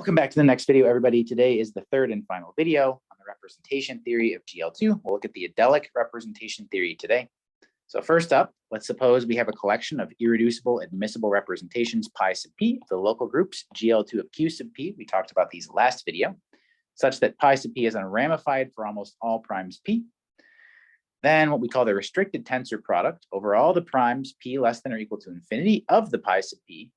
Welcome back to the next video, everybody. Today is the third and final video on the representation theory of GL2. We'll look at the Adelic representation theory today. So first up, let's suppose we have a collection of irreducible admissible representations pi sub p, the local groups GL2 of q sub p. We talked about these last video, such that pi sub p is unramified for almost all primes p. Then what we call the restricted tensor product over all the primes p less than or equal to infinity of the pi sub p.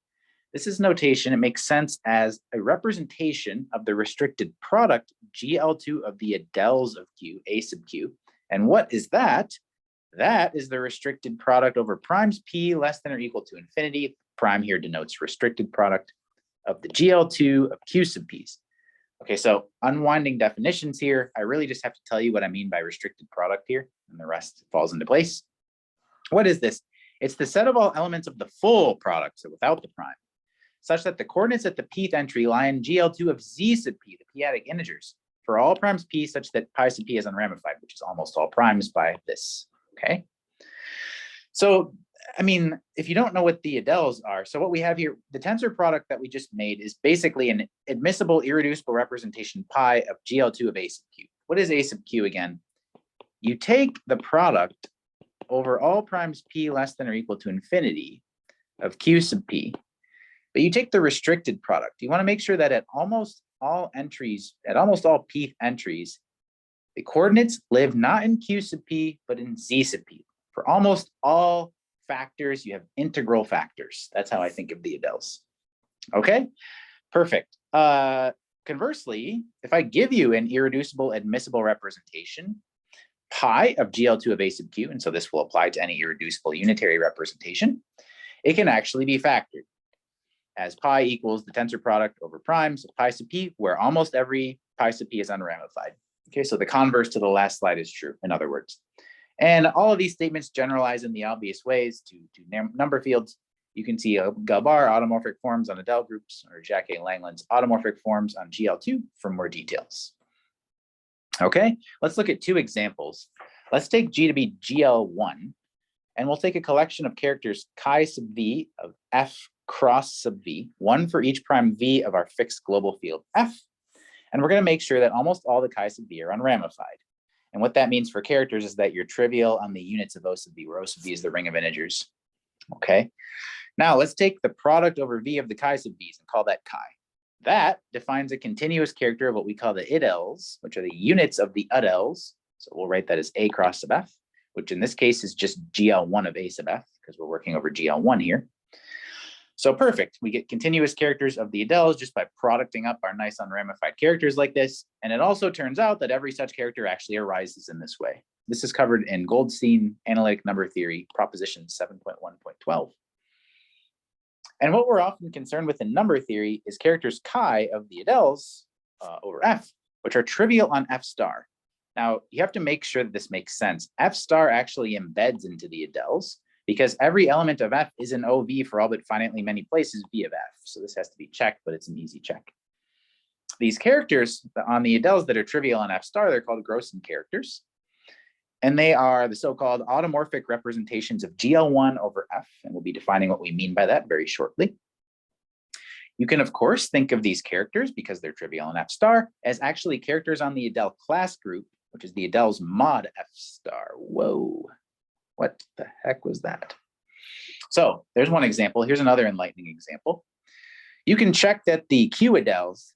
This is notation. It makes sense as a representation of the restricted product GL2 of the Adels of Q, A sub Q. And what is that? That is the restricted product over primes P less than or equal to infinity. Prime here denotes restricted product of the GL2 of Q sub P's. Okay, so unwinding definitions here. I really just have to tell you what I mean by restricted product here, and the rest falls into place. What is this? It's the set of all elements of the full product, so without the prime, such that the coordinates at the pth entry lie in GL2 of Z sub p, the p-adic integers, for all primes p such that pi sub p is unramified, which is almost all primes by this, okay? So, I mean, if you don't know what the Adels are, so what we have here, the tensor product that we just made is basically an admissible irreducible representation pi of GL2 of A sub q. What is A sub q again? You take the product over all primes p less than or equal to infinity of q sub p, but you take the restricted product. You want to make sure that at almost all entries, at almost all pth entries, the coordinates live not in q sub p, but in Z sub p. For almost all factors, you have integral factors. That's how I think of the Adels. Okay, perfect. Conversely, if I give you an irreducible admissible representation, pi of GL2 of A sub q, and so this will apply to any irreducible unitary representation, it can actually be factored as pi equals the tensor product over primes of pi sub p, where almost every pi sub p is unramified. Okay, so the converse to the last slide is true, in other words. And all of these statements generalize in the obvious ways to number fields. You can see Gabor automorphic forms on Adel groups, or Jacques Langland's automorphic forms on GL2 for more details. Okay, let's look at two examples. Let's take G to be GL1, and we'll take a collection of characters chi sub v of f cross sub v, one for each prime v of our fixed global field f. And we're going to make sure that almost all the chi sub v are unramified. And what that means for characters is that you're trivial on the units of O sub v, where O sub v is the ring of integers. Okay. Now let's take the product over v of the chi sub v's and call that chi. That defines a continuous character of what we call the Adels, which are the units of the Adels. So we'll write that as A cross sub f, which in this case is just GL1 of A sub f, because we're working over GL1 here. So perfect. We get continuous characters of the Adels just by producting up our nice unramified characters like this. And it also turns out that every such character actually arises in this way. This is covered in Goldstein Analytic Number Theory, proposition 7.1.12. And what we're often concerned with in number theory is characters chi of the Adels over f, which are trivial on f star. Now, you have to make sure that this makes sense. F star actually embeds into the Adels, because every element of f is an OV for all but finitely many places v of f. So this has to be checked, but it's an easy check. These characters on the Adels that are trivial on f star, they're called Grossen characters. And they are the so-called automorphic representations of GL1 over f. And we'll be defining what we mean by that very shortly. You can, of course, think of these characters, because they're trivial on f star, as actually characters on the Adel class group, which is the Adels mod f star. Whoa. What the heck was that? So there's one example. Here's another enlightening example. You can check that the Q Adels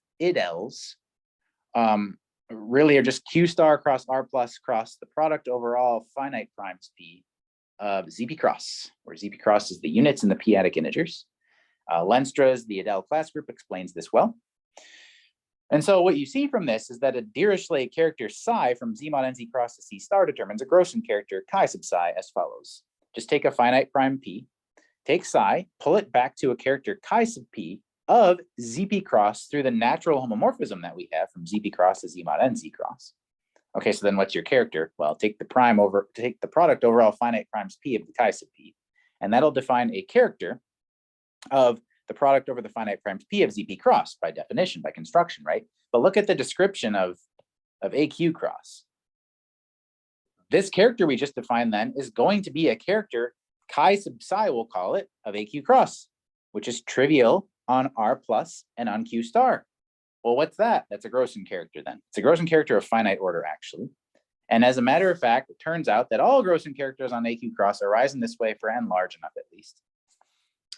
really are just Q star cross R plus cross the product over all finite primes P of ZP cross, where ZP cross is the units in the p-adic integers. Lenstra's, the Adel class group, explains this well. And so what you see from this is that a Dirichlet character psi from Z mod NZ cross to C star determines a Grossen character chi sub psi as follows. Just take a finite prime P, take psi, pull it back to a character chi sub P of ZP cross through the natural homomorphism that we have from ZP cross to Z mod NZ cross. Okay, so then what's your character? Well, take the product over all finite primes P of the chi sub P, and that'll define a character of the product over the finite primes P of ZP cross by definition, by construction, right? But look at the description of AQ cross. This character we just defined then is going to be a character chi sub psi, we'll call it, of AQ cross, which is trivial on R plus and on Q star. Well, what's that? That's a Grossen character then. It's a Grossen character of finite order, actually. And as a matter of fact, it turns out that all Grossen characters on AQ cross arise in this way for n large enough at least.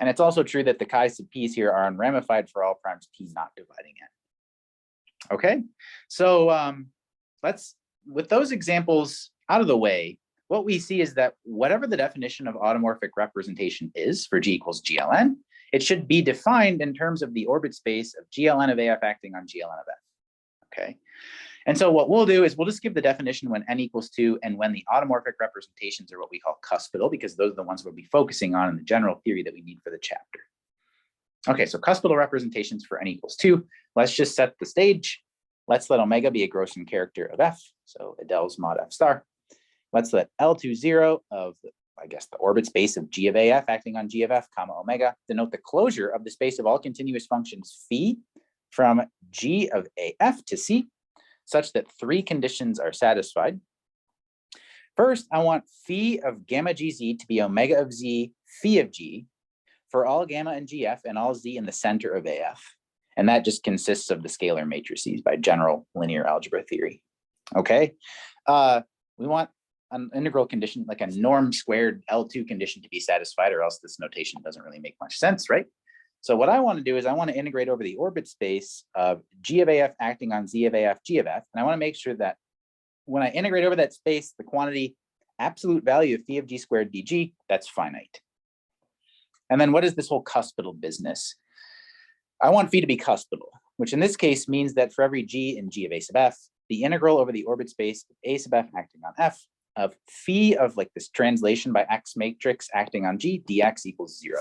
And it's also true that the chi sub p's here are unramified for all primes p not dividing n. Okay, so with those examples out of the way, what we see is that whatever the definition of automorphic representation is for G equals GLN, it should be defined in terms of the orbit space of GLN of AF acting on GLN of F. Okay. And so what we'll do is we'll just give the definition when n equals 2 and when the automorphic representations are what we call cuspidal, because those are the ones we'll be focusing on in the general theory that we need for the chapter. Okay, so cuspidal representations for n equals 2. Let's just set the stage. Let's let omega be a Grossen character of F, so Adel's mod F star. Let's let L20 of, I guess, the orbit space of G of AF acting on G of F, comma omega, denote the closure of the space of all continuous functions phi from G of AF to C, such that 3 conditions are satisfied. First, I want phi of gamma gz to be omega of z phi of g for all gamma and gf and all z in the center of AF. And that just consists of the scalar matrices by general linear algebra theory. Okay, we want an integral condition like a norm squared L2 condition to be satisfied, or else this notation doesn't really make much sense, right? So what I want to do is I want to integrate over the orbit space of G of AF acting on Z of AF, G of F. And I want to make sure that when I integrate over that space, the quantity absolute value of phi of G squared dg, that's finite. And then what is this whole cuspidal business? I want phi to be cuspidal, which in this case means that for every G in G of A sub F, the integral over the orbit space of A sub F acting on F of phi of like this translation by X matrix acting on G dx equals 0.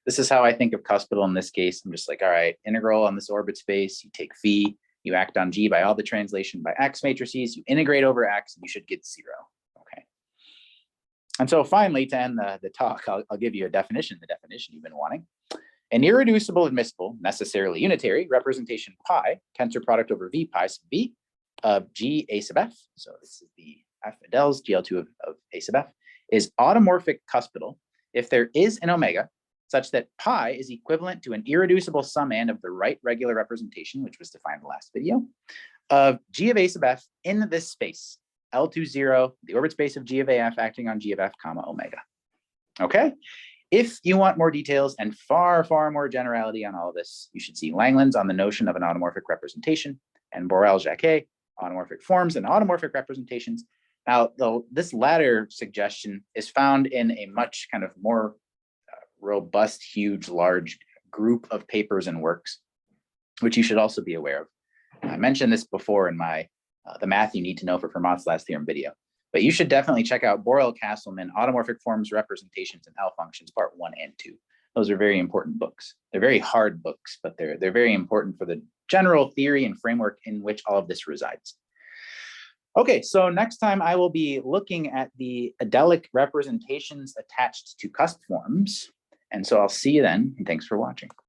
This is how I think of cuspidal in this case. I'm just like, all right, integral on this orbit space, you take phi, you act on G by all the translation by X matrices, you integrate over X, and you should get 0. Okay. And so finally, to end the talk, I'll give you a definition, the definition you've been wanting. An irreducible, admissible, necessarily unitary representation pi, tensor product over V pi sub V of G A sub F. So this is the F Adel's GL2 of A sub F, is automorphic cuspidal if there is an omega such that pi is equivalent to an irreducible summand of the right regular representation, which was defined in the last video, of G of A sub F in this space, L20, the orbit space of G of AF acting on G of F, comma omega. Okay? If you want more details and far, far more generality on all of this, you should see Langland's on the notion of an automorphic representation and Borel-Jacquet, automorphic forms and automorphic representations. Now, though, this latter suggestion is found in a much kind of more robust, huge, large group of papers and works, which you should also be aware of. I mentioned this before in my the math you need to know for Fermat's last theorem video, but you should definitely check out Borel-Castleman, Automorphic Forms, Representations, and L Functions, part 1 and 2. Those are very important books. They're very hard books, but they're very important for the general theory and framework in which all of this resides. Okay, so next time I will be looking at the Adelic representations attached to cusp forms. And so I'll see you then, and thanks for watching.